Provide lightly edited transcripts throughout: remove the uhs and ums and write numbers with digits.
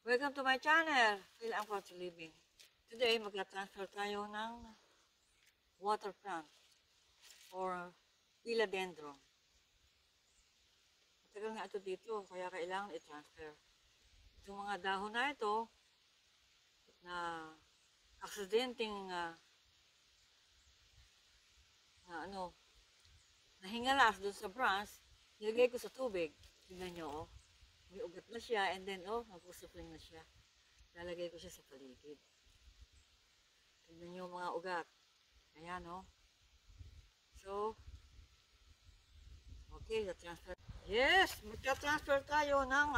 Welcome to my channel, Phil Ang for Living. Today, magka-transfer tayo ng water plant or philodendron. Matagal nga ito dito, kaya kailangan i-transfer. Itong mga dahon na ito, na aksidenteng nahingalas doon sa branch, nilagay ko sa tubig. Tingnan nyo, oh. May ugat na siya, and then, oh, nagpusupling na siya. Lalagay ko siya sa paligid. Tingnan nyo mga ugat. Ayan, oh. So, okay, transfer. Yes, magka-transfer tayo ng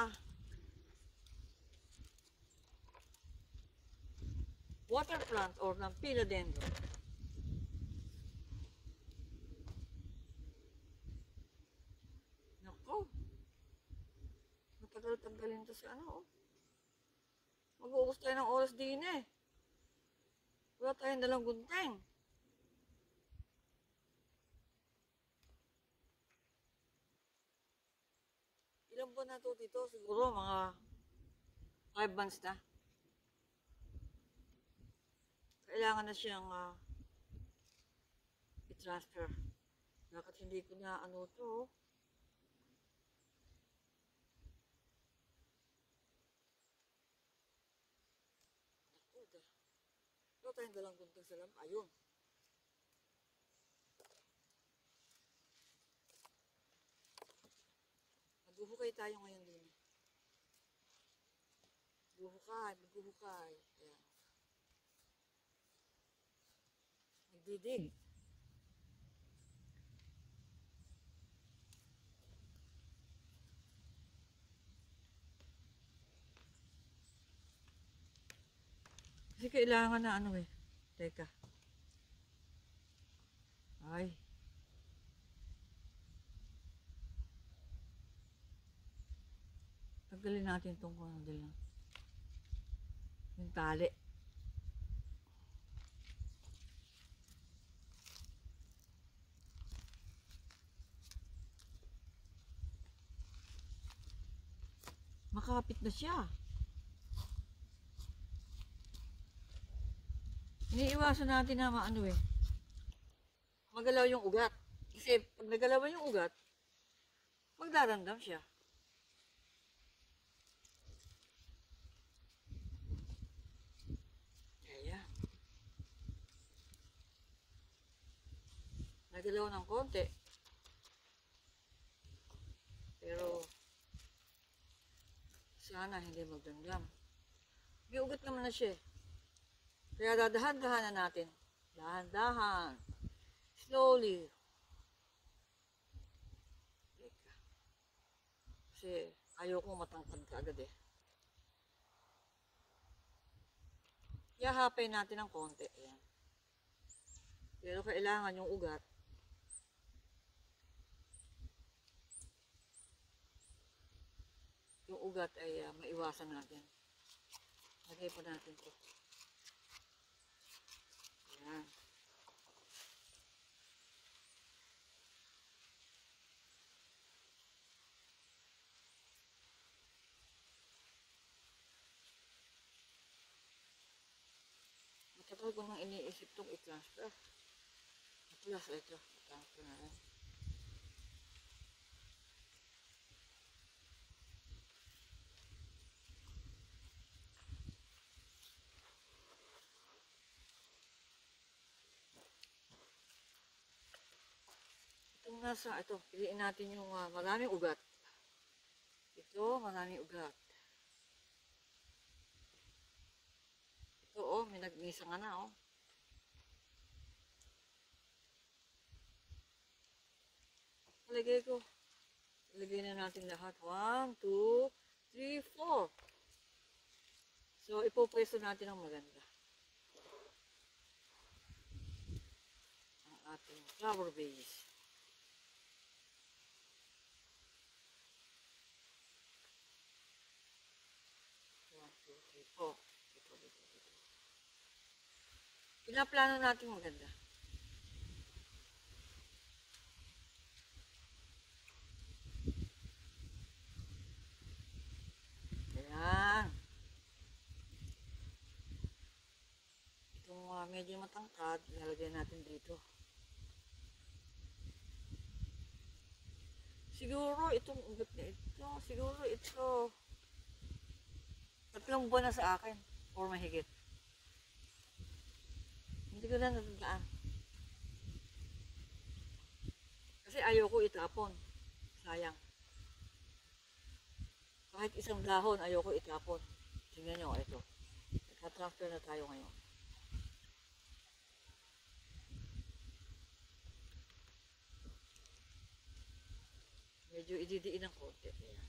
water plant or ng philodendron. Nako, matagal-tagalin to sa ano, oh. Mag-uubos tayo ng oras din eh. Wala tayong dalang gunting. Ilang buwan na to dito? Siguro mga 5 months na. Kailangan na siyang i-transfer. Bakit hindi ko na ano to? Wala tayong dalang gunting sa lamp. Ayun. Maghuhukay tayo ngayon din. Maghuhukay. Ayan. Magdidig. Kasi kailangan na ano eh. Teka. Ay. Tanggalin natin itong kundil lang. Yung tali. Makapit na siya. Iniiwasan natin na maano eh. Magalaw yung ugat. Kasi pag nagalaw yung ugat, magdarandam siya. Kaya. Nagalaw ng konti. Pero sana hindi magdamdam. May ugat naman na siya. Kaya dadahan-dahanan natin. Dahan-dahan. Slowly. Teka. Kasi ayoko matangkad ka agad eh. Ihahapay natin ng konti. Ayan. Pero kailangan yung ugat. Yung ugat ay maiwasan natin. Lagay pa natin ito. Ayan. Matagal ko nang iniisip itong i-transfer. Plus, ito. I-transfer na rin. Itong nasa, ito. Piliin natin yung maraming ugat. Ito, maraming ugat. Ito, oh, may nag-misa nga na, oh. Ilagay ko. Ilagay na natin lahat. 1, 2, 3, 4. So, ipopwesto natin ang maganda. Ang ating flower base. Dito. Pinaplano natin maganda. Ayan. medyo matangkad, ilalagay natin dito. Siguro itong ugat na ito, siguro ito 3 buwan na sa akin or mahigit. Hindi ko na natandaan. Kasi ayoko itapon. Sayang. Kahit isang dahon, ayoko itapon. Tingnan nyo, ito. Nagka-transfer na tayo ngayon. Medyo ididiin ng konti. Ayan.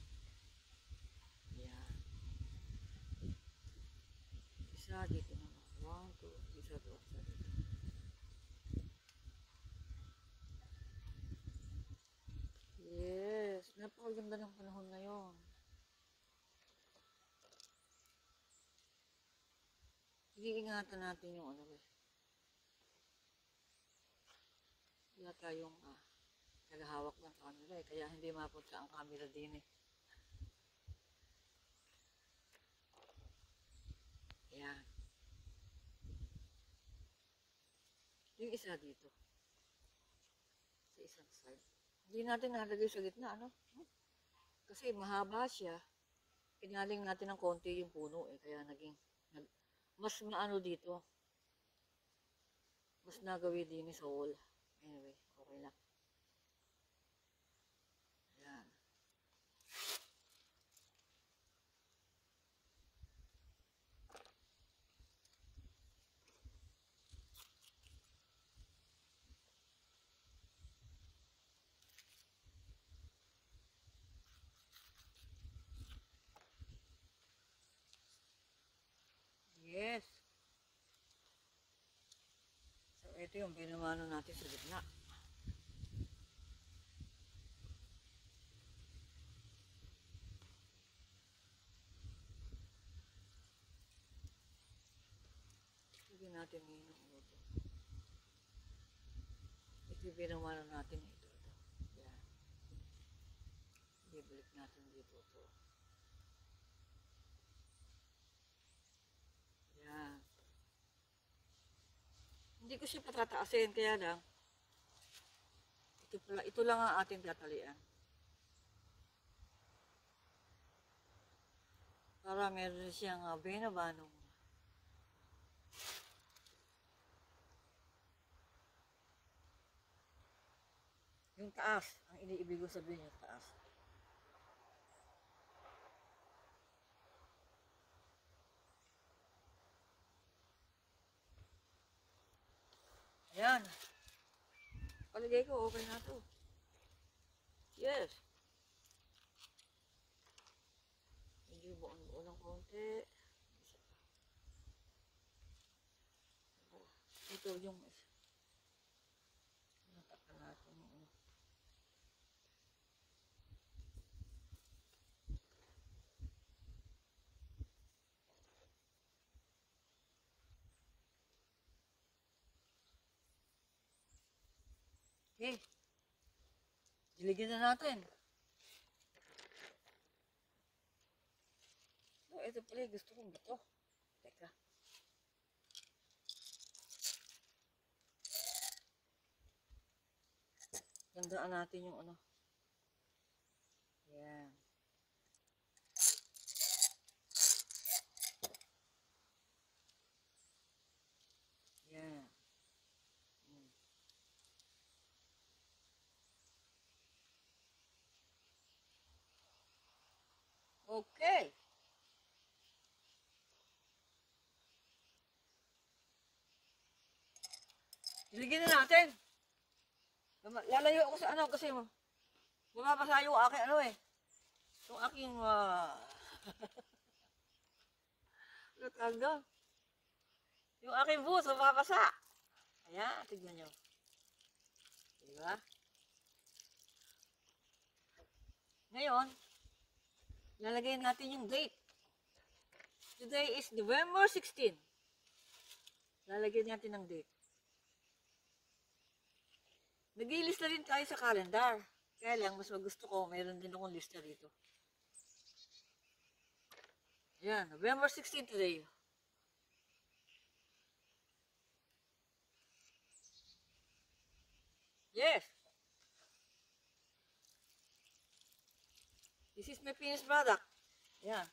Ayan. Isa dito naman. 1, 2, isa doon. Isa dito. Yes. Napakaganda ng panahon ngayon. Iingatan natin yung ano eh. Wala tayong naghahawak ng camera eh. Kaya hindi mapunta ang camera din eh. Ayan. Yung isa dito. Sa isang side. Hindi natin nalagay sa gitna, ano? Kasi mahaba siya. Pinaling natin ng konti yung puno eh. Kaya mas maano dito. Mas nagawin din sa wall. Anyway, okay lang. Ayan. Yes. So, ito yung pinamano natin sa gitna. Lagyan natin ngayon ng ito. Ito yung pinamano natin ito. Yan. Ibalik natin dito ito. Yan. Hindi ko siya patataasin, kaya lang ito lang ang ating tatalian. Para meron siyang binabanong. Yung taas, ang iniibig ko sabihin yung taas. Ayan. Palagay ko, okay na to. Yes. Medyo buon-buo ng konti. Ito yung natakan natin yung ano. Okay. Diligyan na natin. So, ito pala gusto kong buto. Teka. Gandaan natin yung ano. Yan. Yan. Okay. Diligyan na natin. Lalayo ako sa ano kasi bumabasa yung aking ano eh. Yung aking tanda. Yung aking boots bumabasa. Ayan, tignan nyo. Diba? Ngayon, lalagay natin yung date. Today is November 16. Lalagyan natin ng date. Nag-i-lista rin tayo sa calendar. Kaya lang, mas gusto ko, mayroon din akong lista dito. Ayan, November 16 today. Yes. This is my finished product. Yeah.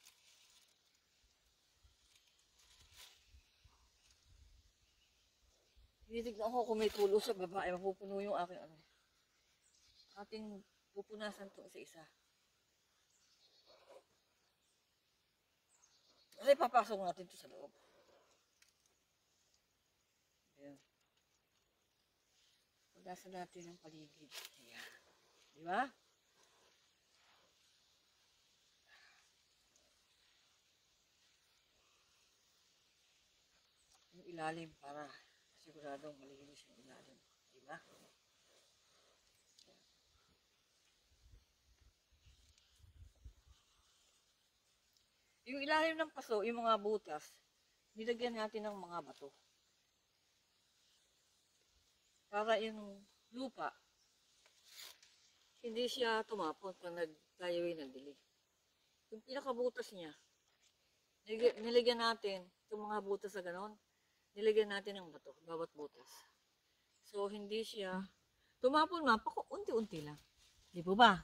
Tinitignan ko kung may tulo sa baba ay mapupuno yung aking ano. Ating pupunasan to isa-isa. Kasi papasok natin to sa loob. Ayan. Punasan natin ang paligid. Ayan. Di ba? Yung ilalim para siguradong malinis yung ilalim. Di ba? Yung ilalim ng paso, yung mga butas, nilagyan natin ng mga bato. Para yung lupa, hindi siya tumapon pag tayo ay nagdilig. Yung pinakabutas niya, nilagyan natin, itong mga butas na ganon, nilagyan natin ng bato, bawat butas. So, hindi siya tumapon man, unti-unti lang. Di po ba?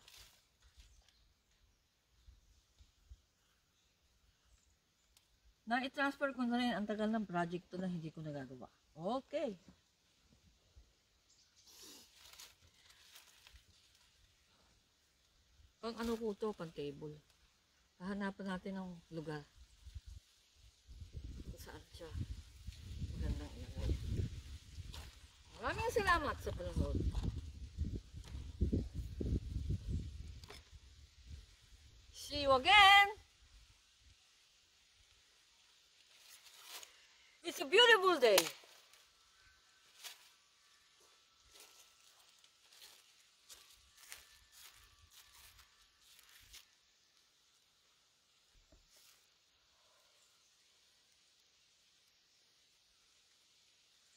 Na-transfer ko na rin ang tagal ng project to na hindi ko nagagawa. Okay. Pang ano ko to, pang table. Hahanapan natin ng lugar. Kung saan siya magandang ilagay. Maraming salamat sa panonood. See you again! It's a beautiful day.